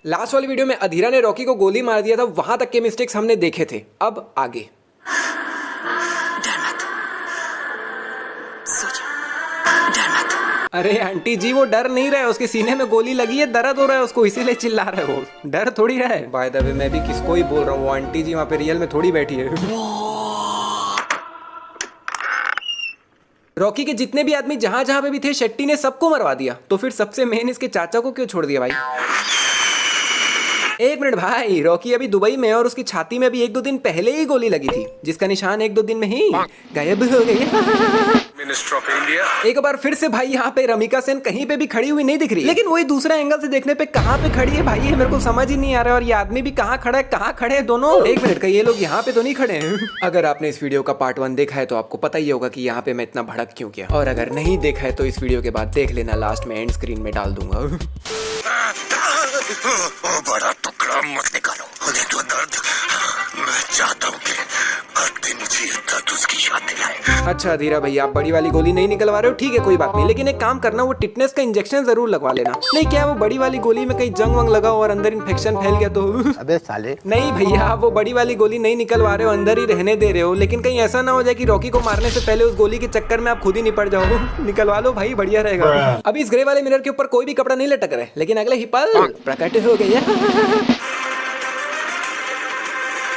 Last वाली video में अधीरा ने रॉकी को गोली मार दिया था, वहां तक के मिस्टेक्स हमने देखे थे। अब आगे। अरे आंटी जी, वो डर नहीं रहा है, उसके सीने में गोली लगी है, दर्द हो रहा है उसको, इसीलिए चिल्ला रहा है। वो डर थोड़ी रहा है। बाय द वे, मैं भी किसको ही बोल रहा हूँ, वो आंटी जी वहाँ पे रियल में थोड़ी बैठी है। रॉकी के जितने भी आदमी जहां जहां पे भी थे, शेट्टी ने सबको मरवा दिया, तो फिर सबसे मेन इसके चाचा को क्यों छोड़ दिया भाई? एक मिनट भाई, रॉकी अभी दुबई में है और उसकी छाती में अभी 1-2 दिन पहले ही गोली लगी थी, जिसका निशान 1-2 दिन में ही गायब हो गई। Minister of India. एक बार फिर से भाई यहाँ पे रमिका सेन कहीं पे भी खड़ी हुई नहीं दिख रही, लेकिन वही दूसरा एंगल से देखने पे कहाँ पे खड़ी है भाई, ये मेरे को समझ ही नहीं आ रहा है। और ये आदमी भी कहाँ खड़ा है, कहाँ खड़े हैं दोनों? एक मिनट का, ये लोग यहाँ पे तो नहीं खड़े हैं। अगर आपने इस वीडियो का पार्ट 1 देखा है तो आपको पता ही होगा कि यहाँ पे मैं इतना भड़क क्यों किया, और अगर नहीं देखा है तो इस वीडियो के बाद देख लेना, लास्ट में एंड स्क्रीन में डाल दूंगा। बड़ा टुकड़ा मत निकालो, नहीं तो दर्द। मैं चाहता हूँ कि हर दिन जी दर्द उसकी याद दिलाए। अच्छा धीरा भैया, आप बड़ी वाली गोली नहीं निकलवा रहे हो, ठीक है कोई बात नहीं, लेकिन एक काम करना, वो टिटनेस का इंजेक्शन जरूर लगवा लेना। नहीं क्या वो बड़ी वाली गोली में कहीं जंग वंग लगा हो और अंदर इन्फेक्शन फैल गया तो? अबे साले। नहीं भैया, आप वो बड़ी वाली गोली नहीं निकलवा रहे हो, अंदर ही रहने दे रहे हो, लेकिन कहीं ऐसा ना हो जाए कि रॉकी को मारने से पहले उस गोली के चक्कर में आप खुद ही निपट जाओ। निकलवा लो भाई, बढ़िया रहेगा। अभी इस ग्रे वाले मिरर के ऊपर कोई भी कपड़ा नहीं लटक रहा है, लेकिन अगले ही पल प्रकट हो गया।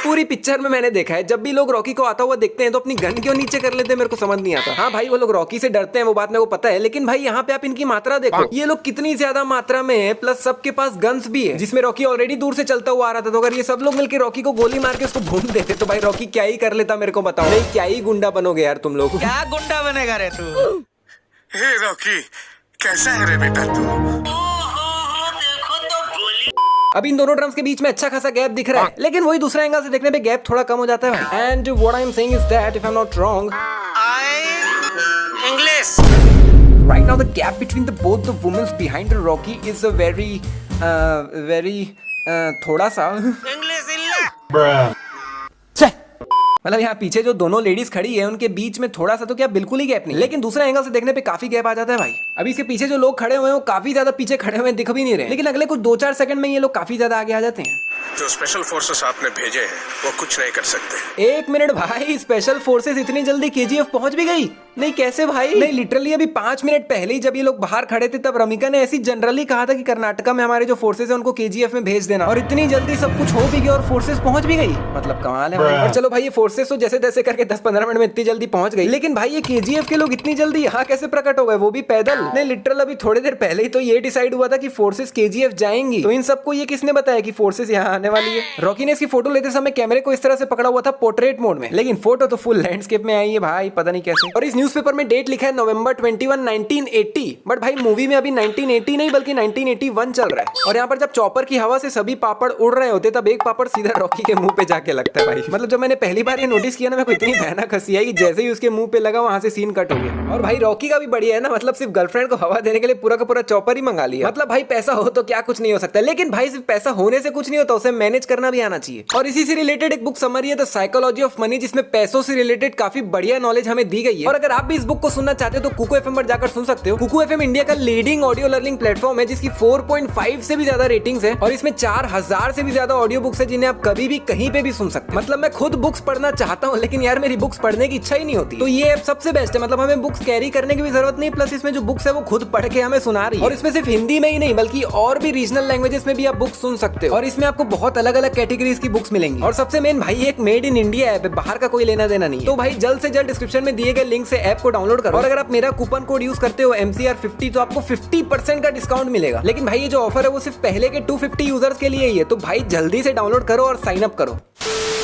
पूरी पिक्चर में मैंने देखा है, जब भी लोग रॉकी को आता हुआ देखते हैं तो अपनी गन क्यों नीचे कर लेते हैं, मेरे को समझ नहीं आता। हाँ भाई, वो लोग रॉकी से डरते हैं, वो बात मेरे को पता है, लेकिन भाई यहाँ पे आप इनकी मात्रा देखो, ये लोग कितनी ज्यादा मात्रा में है, प्लस सबके पास गन्स भी है, जिसमें रॉकी ऑलरेडी दूर से चलता हुआ आ रहा था। तो अगर ये सब लोग मिलकर रॉकी को गोली मार के उसको भून देते तो भाई रॉकी क्या ही कर लेता, मेरे को बताओ। नहीं क्या ही गुंडा बनोगे यार तुम लोग। क्या गुंडा बनेगा रे तू? हे रॉकी, कैसा है रे बेटा तू? अभी इन दोनों ड्रम्स के बीच में अच्छा खासा गैप दिख रहा है, लेकिन वही दूसरा एंगल से देखने पे गैप थोड़ा कम हो जाता है भाई। And what I am saying is that if I am not wrong, English right now the gap between both the women behind the Rocky is a very थोड़ा सा इंग्लिश इल्ला। मतलब यहाँ पीछे जो दोनों लेडीज खड़ी है उनके बीच में थोड़ा सा तो क्या बिल्कुल ही गैप नहीं, लेकिन दूसरा एंगल से देखने पे काफी गैप आ जाता है भाई। अभी इसके पीछे जो लोग खड़े हुए हैं वो काफी ज्यादा पीछे खड़े हुए दिख भी नहीं रहे, लेकिन अगले कुछ 2-4 सेकंड में ये लोग काफी ज्यादा आगे आ जाते हैं। जो स्पेशल फोर्सेस आपने भेजे हैं वो कुछ नहीं कर सकते। एक मिनट भाई, स्पेशल फोर्सेस इतनी जल्दी केजीएफ पहुंच भी गई? नहीं कैसे भाई? नहीं लिटरली अभी 5 मिनट पहले ही जब ये लोग बाहर खड़े थे तब रमिका ने ऐसी जनरली कहा था कि कर्नाटका में हमारे जो फोर्सेस है उनको केजीएफ में भेज देना, और इतनी जल्दी सब कुछ हो भी गया और फोर्सेस पहुंच भी गई। मतलब कमाल है भाई। और चलो भाई, ये फोर्सेस तो जैसे तैसे करके 10-15 मिनट में इतनी जल्दी पहुंच गई, लेकिन भाई ये केजीएफ के लोग इतनी जल्दी यहाँ कैसे प्रकट हो गए, वो भी पैदल? नहीं लिटरल अभी थोड़ी देर पहले ही तो ये डिसाइड हुआ था कि फोर्सेस केजीएफ जाएंगी, तो इन सबको ये किसने बताया कि फोर्सेस यहाँ आने वाली है? रॉकी ने इसकी फोटो लेते समय कैमरे को इस तरह से पकड़ा हुआ था पोर्ट्रेट मोड में, लेकिन फोटो तो फुल लैंडस्केप में आई है भाई, पता नहीं कैसे। और इस न्यूज़पेपर में डेट लिखा है नवंबर 21, 1980, बट भाई मूवी में अभी 1980 नहीं बल्कि 1981 चल रहा है। और यहाँ पर जब चॉपर की हवा से सभी पापड़ उड़ रहे होते तब एक पापड़ सीधा रॉकी के मुंह पे जाके लगता है भाई। मतलब जब मैंने पहली बार ये नोटिस किया ना, मेरे को इतनी भयानक हंसी आई, जैसे ही उसके मुंह पे लगा वहां से सीन कट हो गया। और भाई रॉकी का भी बढ़िया है ना, मतलब सिर्फ गर्लफ्रेंड को हवा देने के लिए पूरा का पूरा चॉपर ही मंगा लिया। मतलब भाई पैसा हो तो क्या कुछ नहीं हो सकता, लेकिन भाई सिर्फ पैसा होने से कुछ नहीं होता, उसे मैनेज करना भी आना चाहिए। और इसी से रिलेटेड एक बुक समरी है द साइकोलॉजी ऑफ मनी, जिसमें पैसों से रिलेटेड काफी बढ़िया नॉलेज हमें दी गई है। और अगर आप भी इस बुक को सुनना चाहते हो तो कुकू एफएम पर जाकर सुन सकते हो। कुकू एफएम इंडिया का लीडिंग ऑडियो लर्निंग प्लेटफॉर्म है, जिसकी 4.5 से भी ज्यादा रेटिंग्स है, और इसमें 4000 से भी ज्यादा ऑडियो बुक्स है जिन्हें आप कभी भी कहीं पे भी सुन सकते हैं। मतलब मैं खुद बुक्स पढ़ना चाहता हूँ, लेकिन यार मेरी बुक्स पढ़ने की इच्छा ही नहीं होती, तो ये ऐप सबसे बेस्ट है। मतलब हमें बुक्स कैरी करने की भी जरूरत नहीं, प्लस इसमें जो बुक्स है वो खुद पढ़ के हमें सुना रही है। और इसमें सिर्फ हिंदी में ही नहीं बल्कि और भी रीजनल लैंग्वेजेस में भी आप बुक्स सुन सकते हो, और इसमें आपको बहुत अलग अलग कैटेगरीज की बुक्स मिलेंगी। और सबसे मेन भाई, एक मेड इन इंडिया ऐप है, बाहर का कोई लेना देना नहीं है। तो भाई जल्द से जल्द डिस्क्रिप्शन में दिए गए लिंक से ऐप को डाउनलोड करो, और अगर आप मेरा कूपन कोड यूज करते हो MCR50 तो आपको 50% का डिस्काउंट मिलेगा। लेकिन भाई ये जो ऑफर है वो सिर्फ पहले के 250 यूजर्स के लिए ही है, तो भाई जल्दी से डाउनलोड करो और साइन अप करो।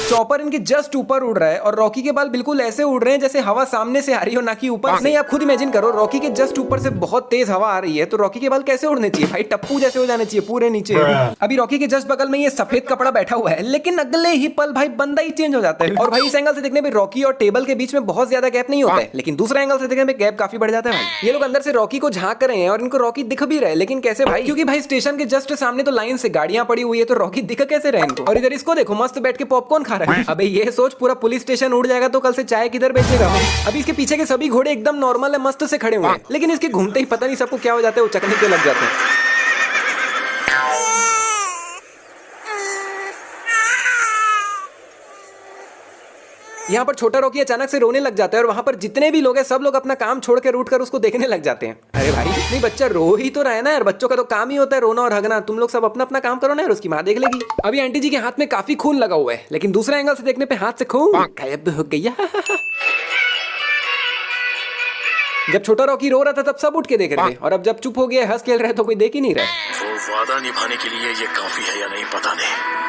चॉपर इनके जस्ट ऊपर उड़ रहा है और रॉकी के बाल बिल्कुल ऐसे उड़ रहे हैं जैसे हवा सामने से आ रही हो, ना कि ऊपर से। नहीं आप खुद इमेजिन करो, रॉकी के जस्ट ऊपर से बहुत तेज हवा आ रही है, तो रॉकी के बाल कैसे उड़ने चाहिए भाई? टप्पू जैसे हो जाने चाहिए पूरे नीचे। अभी रॉकी के जस्ट बगल में ये सफेद कपड़ा बैठा हुआ है, लेकिन अगले ही पल भाई बंदा ही चेंज हो जाता है। और भाई इस एंगल से देखने पे रॉकी और टेबल के बीच में बहुत ज्यादा गैप नहीं होता है, लेकिन दूसरा एंगल से देखने पे गैप काफी बढ़ जाता है भाई। ये लोग अंदर से रॉकी को झांक रहे हैं और इनको रॉकी दिख भी रहा है, लेकिन कैसे भाई? क्योंकि भाई स्टेशन के जस्ट सामने तो लाइन से गाड़ियां पड़ी हुई है, तो रॉकी दिख कैसे रहे इनको? और इधर इसको देखो, मस्त बैठ के पॉपकॉर्न खा रहा है। अबे ये सोच, पूरा पुलिस स्टेशन उड़ जाएगा तो कल से चाय किधर बेचेगा? अभी इसके पीछे के सभी घोड़े एकदम नॉर्मल है, मस्त से खड़े हुए हैं, लेकिन इसके घूमते ही पता नहीं सबको क्या हो जाता है, वो चकने के लग जाते हैं। यहाँ पर छोटा रॉकी अचानक से रोने लग जाता है और वहाँ पर जितने भी लोग हैं सब लोग अपना काम छोड़ के रूट कर उसको देखने लग जाते हैं। अरे भाई नहीं बच्चा रो ही तो रहा है ना यार, बच्चों का तो काम ही होता है रोना और हगना, तुम लोग सब अपना अपना काम करो ना यार, उसकी माँ देख लेगी। अभी आंटी जी के हाथ में काफी खून लगा हुआ है, लेकिन दूसरे एंगल से देखने पे हाथ से खून गायब हो गया। जब छोटा रॉकी रो रहा था तब सब उठ के देख रहे थे, और अब जब चुप हो गया हंस खेल रहे तो कोई देख ही नहीं रहा। वो वादा निभाने के लिए ये काफी है या नहीं पता नहीं।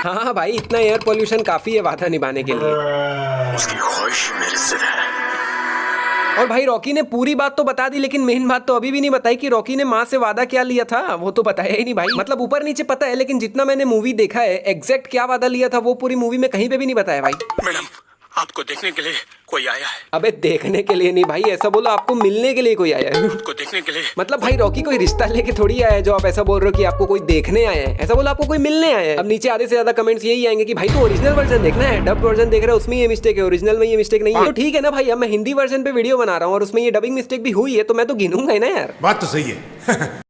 हाँ भाई इतना एयर पोल्यूशन काफी है वादा निभाने के लिए। उसकी ख्वाहिश मेरे सिर है। और भाई रॉकी ने पूरी बात तो बता दी, लेकिन मेन बात तो अभी भी नहीं बताई कि रॉकी ने माँ से वादा क्या लिया था, वो तो बताया ही नहीं भाई। मतलब ऊपर नीचे पता है, लेकिन जितना मैंने मूवी देखा है एग्जैक्ट क्या वादा लिया था वो पूरी मूवी में कहीं पे भी नहीं बताया भाई। मैडम आपको देखने के लिए कोई आया है। अबे देखने के लिए नहीं भाई, ऐसा बोलो आपको मिलने के लिए कोई आया है। आपको देखने के लिए मतलब भाई रॉकी कोई रिश्ता लेके थोड़ी आया है जो आप ऐसा बोल रहे हो कि आपको कोई देखने आया है, ऐसा बोलो आपको कोई मिलने आया है। अब नीचे आधे से ज्यादा कमेंट्स यही आएंगे कि भाई तो ओरिजिनल वर्जन देखना है, डब वर्जन देख रहा है उसमें ये मिस्टेक है, ओरिजिनल में ये मिस्टेक नहीं है। तो ठीक है ना भाई, अब मैं हिंदी वर्जन पे वीडियो बना रहा हूँ और उसमें ये डबिंग मिस्टेक भी हुई है तो मैं तो गिनूंगा ही ना यार। बात तो सही है।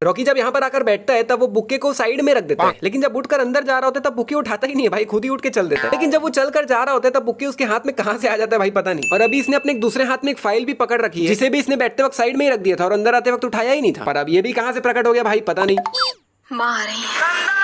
रॉकी जब यहाँ पर आकर बैठता है तब वो बुक्के को साइड में रख देता है, लेकिन जब उठकर अंदर जा रहा होता है तब बुक्के उठाता ही नहीं है भाई, खुद ही उठ के चल देता है। लेकिन जब वो चलकर जा रहा होता है तब बुक्के उसके हाथ में कहाँ से आ जाता है भाई पता नहीं। और अभी इसने अपने एक दूसरे हाथ में एक फाइल भी पकड़ रखी है जिसे भी इसने बैठते वक्त साइड में ही रख दिया था और अंदर आते वक्त उठाया ही नहीं था, पर अब ये भी कहाँ से प्रकट हो गया भाई पता नहीं। माँ आ रही है।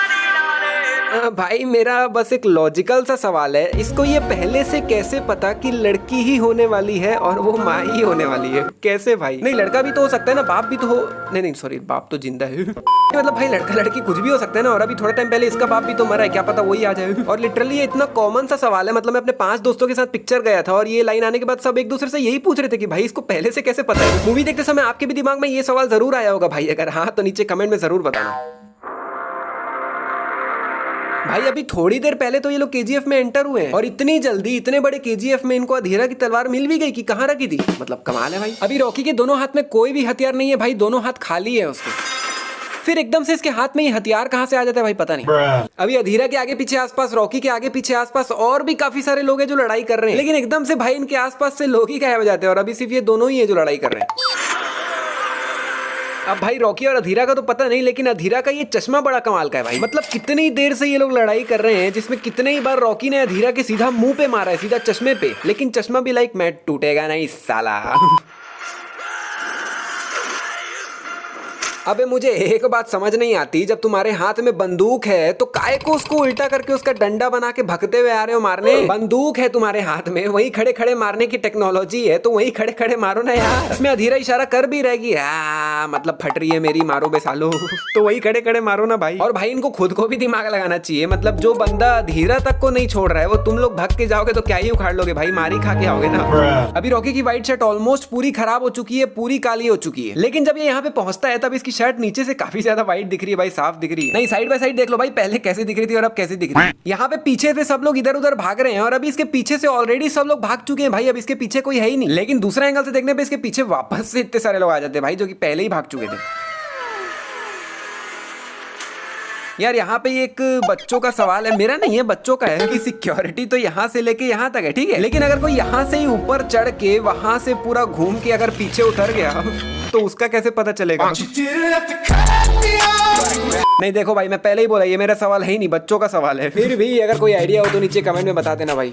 भाई मेरा बस एक लॉजिकल सा सवाल है, इसको ये पहले से कैसे पता कि लड़की ही होने वाली है और वो माँ ही होने वाली है, कैसे भाई? नहीं लड़का भी तो हो सकता है ना, बाप भी तो हो, नहीं सॉरी बाप तो जिंदा है। मतलब भाई लड़का लड़की कुछ भी हो सकता है ना, और अभी थोड़ा टाइम पहले इसका बाप भी तो मरा है, क्या पता वही आ जाए। और लिटरली ये इतना कॉमन सा सवाल है, मतलब मैं अपने 5 दोस्तों के साथ पिक्चर गया था और ये लाइन आने के बाद सब एक दूसरे से यही पूछ रहे थे कि भाई इसको पहले से कैसे पता है। मूवी देखते समय आपके भी दिमाग में ये सवाल जरूर आया होगा भाई, अगर हाँ तो नीचे कमेंट में जरूर बताना। भाई अभी थोड़ी देर पहले तो ये लोग केजीएफ में एंटर हुए हैं और इतनी जल्दी इतने बड़े केजीएफ में इनको अधीरा की तलवार मिल भी गई कि कहाँ रखी थी, मतलब कमाल है भाई। अभी रॉकी के दोनों हाथ में कोई भी हथियार नहीं है भाई, दोनों हाथ खाली है उसके। फिर एकदम से इसके हाथ में ये हथियार कहाँ से आ जाता है भाई पता नहीं। अभी अधीरा के आगे पीछे आसपास, रॉकी के आगे पीछे आसपास और भी काफी सारे लोग हैं जो लड़ाई कर रहे हैं, लेकिन एकदम से भाई इनके आसपास से लोग ही गायब हो जाते हैं और अभी सिर्फ ये दोनों ही है जो लड़ाई कर रहे हैं। अब भाई रॉकी और अधीरा का तो पता नहीं, लेकिन अधीरा का ये चश्मा बड़ा कमाल का है भाई। मतलब कितनी देर से ये लोग लड़ाई कर रहे हैं जिसमें कितने ही बार रॉकी ने अधीरा के सीधा मुंह पे मारा है, सीधा चश्मे पे, लेकिन चश्मा भी लाइक मैं टूटेगा नहीं साला। अबे मुझे एक बात समझ नहीं आती, जब तुम्हारे हाथ में बंदूक है तो काहे को उसको उल्टा करके उसका डंडा बना के भगते हुए आ रहे हो मारने? बंदूक है तुम्हारे हाथ में, वही खड़े खड़े मारने की टेक्नोलॉजी है तो वही खड़े खड़े मारो ना यार। इसमें अधीरा इशारा कर भी रहेगी मतलब फट रही है मेरी, मारो बे सालो। तो वही खड़े खड़े मारो ना भाई। और भाई इनको खुद को भी दिमाग लगाना चाहिए, मतलब जो बंदा अधीरा तक को नहीं छोड़ रहा है वो तुम लोग भग के जाओगे तो क्या ही उखाड़ लोगे भाई, मारी खा के आओगे ना। अभी रॉकी की व्हाइट शर्ट ऑलमोस्ट पूरी खराब हो चुकी है, पूरी काली हो चुकी है, लेकिन जब ये यहाँ पे पहुंचता है तब इसकी शर्ट नीचे से काफी ज्यादा वाइट दिख रही है भाई, साफ दिख रही है। नहीं साइड बाय साइड देख लो भाई, पहले कैसे दिख रही थी और अब कैसे दिख रही है। यहाँ पे पीछे से सब लोग इधर उधर भाग रहे हैं और अभी इसके पीछे से ऑलरेडी सब लोग भाग चुके हैं भाई, अब इसके पीछे कोई है ही नहीं। लेकिन दूसरा एंगल से देखने पे इसके पीछे वापस से इतने सारे लोग आ जाते हैं भाई जो कि पहले ही भाग चुके थे। यार यहाँ पे एक बच्चों का सवाल है, मेरा नहीं है बच्चों का है, कि सिक्योरिटी तो यहाँ से लेके यहाँ तक है ठीक है, लेकिन अगर कोई यहाँ से ही ऊपर चढ़ के वहां से पूरा घूम के अगर पीछे उतर गया तो उसका कैसे पता चलेगा? नहीं देखो भाई मैं पहले ही बोला ये मेरा सवाल है ही नहीं, बच्चों का सवाल है। फिर भी अगर कोई आइडिया हो तो नीचे कमेंट में बता देना भाई।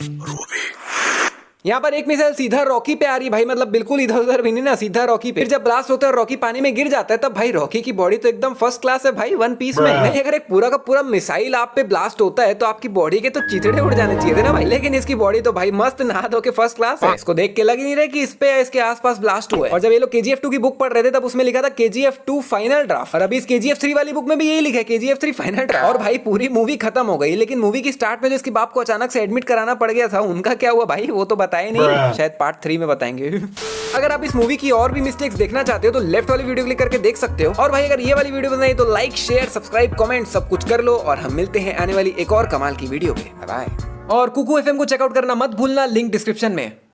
यहाँ पर एक मिसाइल सीधा रॉकी पे आ रही भाई, मतलब बिल्कुल इधर उधर भी नहीं ना, सीधा रॉकी पे। फिर जब ब्लास्ट होता है और रॉकी पानी में गिर जाता है तब भाई रॉकी की बॉडी तो एकदम फर्स्ट क्लास है भाई, वन पीस में। नहीं अगर एक पूरा का पूरा मिसाइल आप पे ब्लास्ट होता है तो आपकी बॉडी के तो चिथड़े उड़ जाने चाहिए थे ना भाई, लेकिन इसकी बॉडी तो भाई मस्त नहा धो के फर्स्ट क्लास है। इसको देख के लग नहीं रहा कि इस पे इसके आसपास ब्लास्ट हुआ है। और जब ये लोग KGF 2 की बुक पढ़ रहे थे तब उसमें लिखा था KGF 2 फाइनल ड्राफ्ट, और अभी इस KGF 3 वाली बुक में भी यही लिखा है KGF 3 फाइनल ड्राफ्ट। और भाई पूरी मूवी खत्म हो गई, लेकिन मूवी की स्टार्ट में जो इसके बाप को अचानक से एडमिट कराना पड़ गया था उनका क्या हुआ भाई, वो तो बताया नहीं, शायद पार्ट 3 में बताएंगे। अगर आप इस मूवी की और भी मिस्टेक्स देखना चाहते हो तो लेफ्ट वाली वीडियो क्लिक करके देख सकते हो। और भाई अगर ये वाली वीडियो पसंद आई तो लाइक शेयर सब्सक्राइब कमेंट सब कुछ कर लो, और हम मिलते हैं आने वाली एक और कमाल की वीडियो पे। बाय। और कुकू FM को चेकआउट करना मत भूलना, लिंक डिस्क्रिप्शन में।